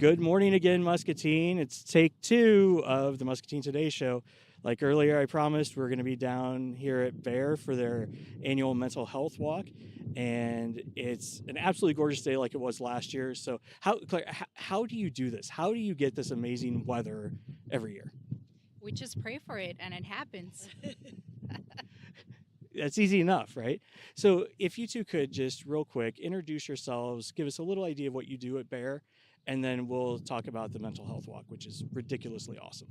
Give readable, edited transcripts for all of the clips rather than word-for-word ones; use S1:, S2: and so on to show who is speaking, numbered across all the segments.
S1: Good morning again, Muscatine. It's take 2 of the Muscatine Today show. Like earlier, I promised we're going to be down here at Bear for their annual mental health walk, and it's an absolutely gorgeous day like it was last year. So, Claire, how do you do this? How do you get this amazing weather every year?
S2: We just pray for it and it happens.
S1: That's easy enough, right? So, if you two could just real quick introduce yourselves, give us a little idea of what you do at Bear, and then we'll talk about the mental health walk, which is ridiculously awesome.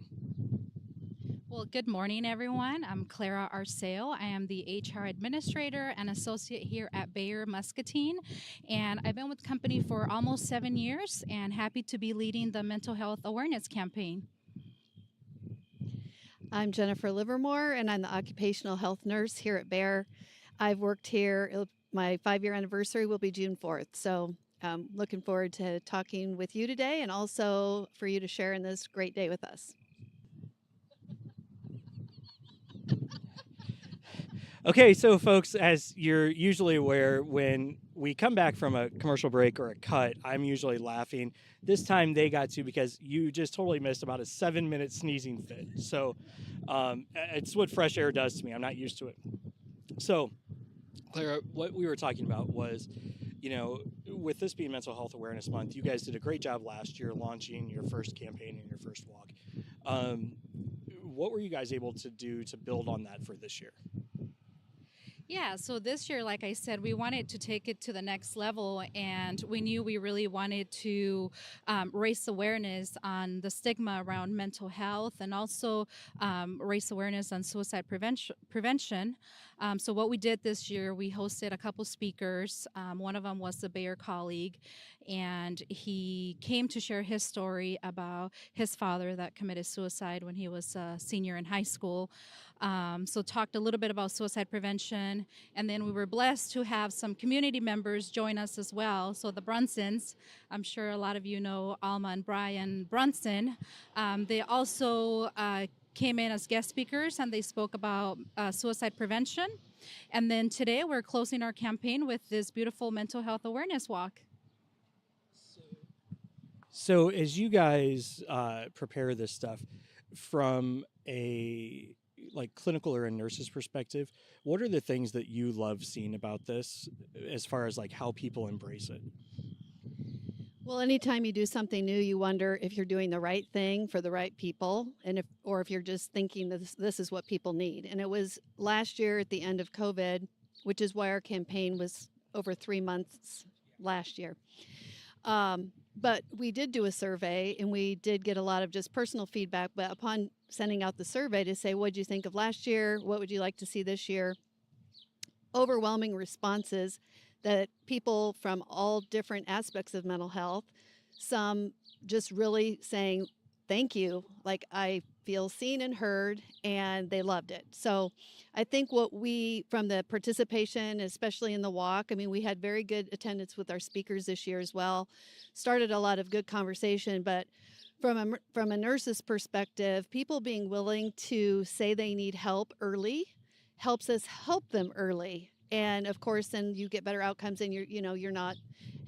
S2: Well, good morning, everyone. I'm Clara Arceo. I am the HR administrator and associate here at Bayer Muscatine. And I've been with the company for almost 7 years and happy to be leading the mental health awareness campaign.
S3: I'm Jennifer Livermore, and I'm the occupational health nurse here at Bayer. I've worked here, my 5-year anniversary will be June 4th. So I'm looking forward to talking with you today and also for you to share in this great day with us.
S1: Okay, so folks, as you're usually aware, when we come back from a commercial break or a cut, I'm usually laughing. This time they got to because you just totally missed about a 7-minute sneezing fit. So it's what fresh air does to me. I'm not used to it. So, Clara, what we were talking about was, with this being Mental Health Awareness Month, you guys did a great job last year launching your first campaign and your first walk. What were you guys able to do to build on that for this year?
S2: Yeah, so this year, like I said, we wanted to take it to the next level, and we knew we really wanted to raise awareness on the stigma around mental health and also raise awareness on suicide prevention. So what we did this year, we hosted a couple speakers. One of them was a Bayer colleague, and he came to share his story about his father that committed suicide when he was a senior in high school. So talked a little bit about suicide prevention, and then we were blessed to have some community members join us as well. So the Brunsons, I'm sure a lot of you know Alma and Brian Brunson. They also came in as guest speakers, and they spoke about suicide prevention. And then today we're closing our campaign with this beautiful mental health awareness walk.
S1: So as you guys prepare this stuff from a clinical or a nurse's perspective, what are the things that you love seeing about this as far as how people embrace it?
S3: Well, anytime you do something new, you wonder if you're doing the right thing for the right people, and if you're just thinking that this is what people need. And it was last year at the end of COVID, which is why our campaign was over 3 months last year. But we did do a survey, and we did get a lot of just personal feedback. But upon sending out the survey to say, what did you think of last year? What would you like to see this year? Overwhelming responses that people from all different aspects of mental health, some just really saying, thank you, like I feel seen and heard, and they loved it. So I think what from the participation, especially in the walk, we had very good attendance with our speakers this year as well, started a lot of good conversation, but from a nurse's perspective, people being willing to say they need help early helps us help them early. And of course, then you get better outcomes, and you're not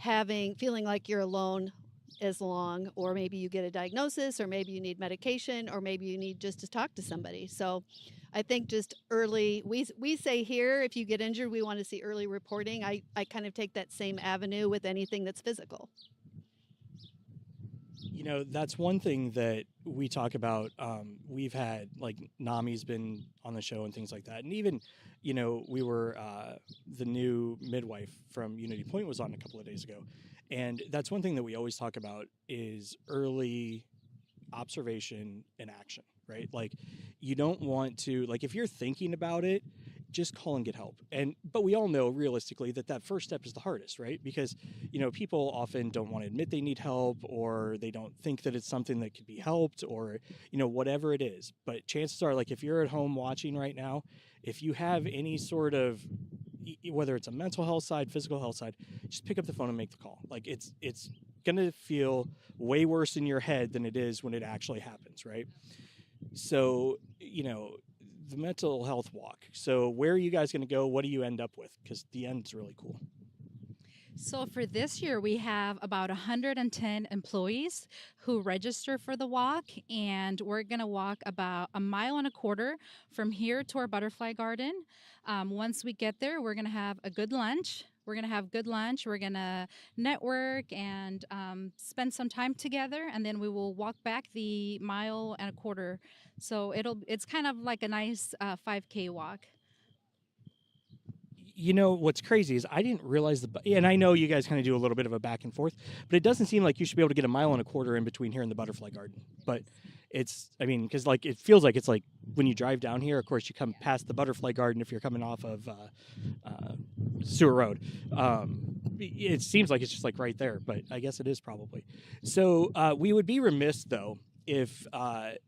S3: feeling like you're alone as long, or maybe you get a diagnosis, or maybe you need medication, or maybe you need just to talk to somebody. So I think just early, we say here, if you get injured, we want to see early reporting. I kind of take that same avenue with anything that's physical.
S1: That's one thing that we talk about. We've had, NAMI's been on the show and things like that. And even, we were, the new midwife from Unity Point was on a couple of days ago. And that's one thing that we always talk about is early observation and action, right? You don't want to, if you're thinking about it, just call and get help. But we all know realistically that first step is the hardest, right? Because, people often don't want to admit they need help, or they don't think that it's something that could be helped, or, whatever it is. But chances are, if you're at home watching right now, if you have any sort of, whether it's a mental health side, physical health side, just pick up the phone and make the call. It's going to feel way worse in your head than it is when it actually happens, right? So, the mental health walk. So where are you guys going to go? What do you end up with? Because the end's really cool.
S2: So for this year, we have about 110 employees who register for the walk, and we're going to walk about 1.25 miles from here to our butterfly garden. Once we get there, we're going to have a good lunch. We're going to have good lunch. We're going to network and spend some time together, and then we will walk back the 1.25 miles. So it's kind of like a nice 5K walk.
S1: You know what's crazy is I didn't realize and I know you guys kind of do a little bit of a back and forth, but it doesn't seem like you should be able to get 1.25 miles in between here and the butterfly garden. But because like it feels like it's like when you drive down here, of course you come past the butterfly garden if you're coming off of Sewer Road. It seems like it's just like right there, but I guess it is probably. So we would be remiss though if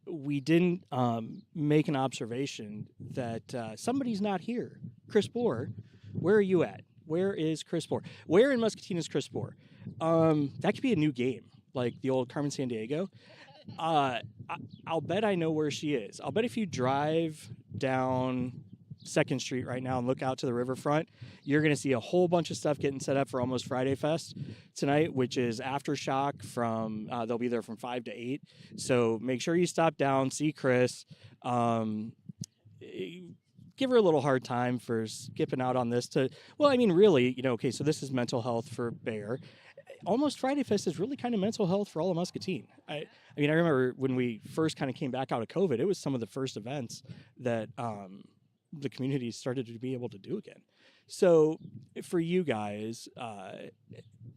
S1: we didn't make an observation that somebody's not here. Chris Bohr, where are you at? Where is Chris Bohr? Where in Muscatine is Chris Bohr? That could be a new game, like the old Carmen Sandiego. I'll bet I know where she is. I'll bet if you drive down 2nd Street right now and look out to the riverfront, you're going to see a whole bunch of stuff getting set up for Almost Friday Fest tonight, which is Aftershock from, they'll be there from 5 to 8. So make sure you stop down, see Chris. Give her a little hard time for skipping out on this really, okay, so this is mental health for Bear. Almost Friday Fest is really kind of mental health for all of Muscatine. I remember when we first kind of came back out of COVID, it was some of the first events that the community started to be able to do again. So for you guys,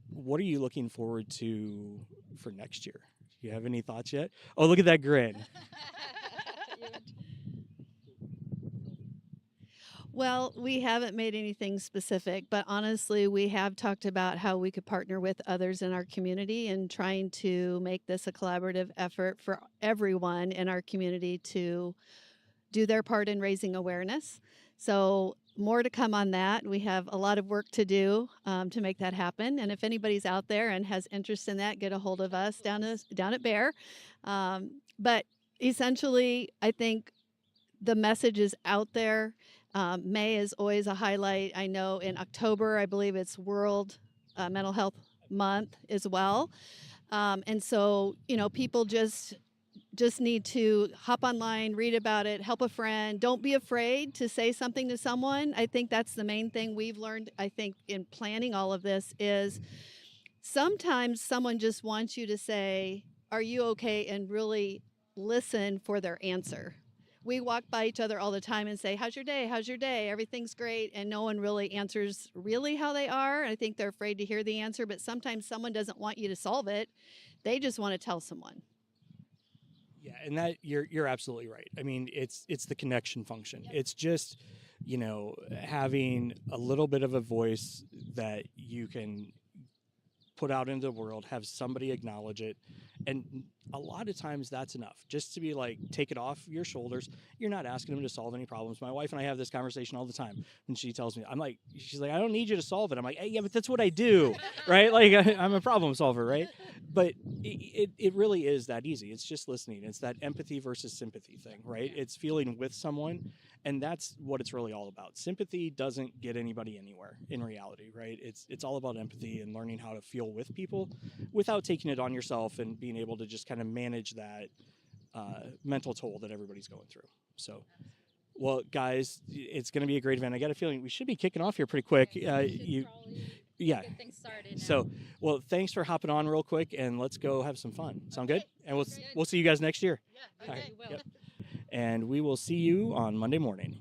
S1: what are you looking forward to for next year? Do you have any thoughts yet? Oh, look at that grin.
S3: Well, we haven't made anything specific, but honestly, we have talked about how we could partner with others in our community and trying to make this a collaborative effort for everyone in our community to do their part in raising awareness. So more to come on that. We have a lot of work to do to make that happen. And if anybody's out there and has interest in that, get a hold of us down at Bear. But essentially, I think the message is out there. May is always a highlight. I know in October, I believe it's World Mental Health Month as well. And so, people just need to hop online, read about it, help a friend. Don't be afraid to say something to someone. I think that's the main thing we've learned, I think, in planning all of this is sometimes someone just wants you to say, "Are you okay?" and really listen for their answer. We walk by each other all the time and say, "How's your day? How's your day? Everything's great." And no one really answers really how they are. I think they're afraid to hear the answer, but sometimes someone doesn't want you to solve it. They just want to tell someone.
S1: Yeah, and that you're absolutely right. I mean, it's the connection function. Yep. It's just, having a little bit of a voice that you can put out into the world, have somebody acknowledge it. And a lot of times that's enough just to be like, take it off your shoulders. You're not asking them to solve any problems. My wife and I have this conversation all the time when she tells me, she's like, "I don't need you to solve it." I'm like, "Hey, yeah, but that's what I do." Right? Like I'm a problem solver, right? But it really is that easy. It's just listening. It's that empathy versus sympathy thing, right? It's feeling with someone. And that's what it's really all about. Sympathy doesn't get anybody anywhere in reality, right? It's all about empathy and learning how to feel with people without taking it on yourself and being able to just kind of manage that mental toll that everybody's going through. So, well, guys, it's going to be a great event. I got a feeling we should be kicking off here pretty quick.
S2: Yeah.
S1: Get things started now. So, well, thanks for hopping on real quick, and let's go have some fun. Sound good? And we'll see you guys next year.
S2: Yeah, okay,
S1: right. Yep. And we will see you on Monday morning.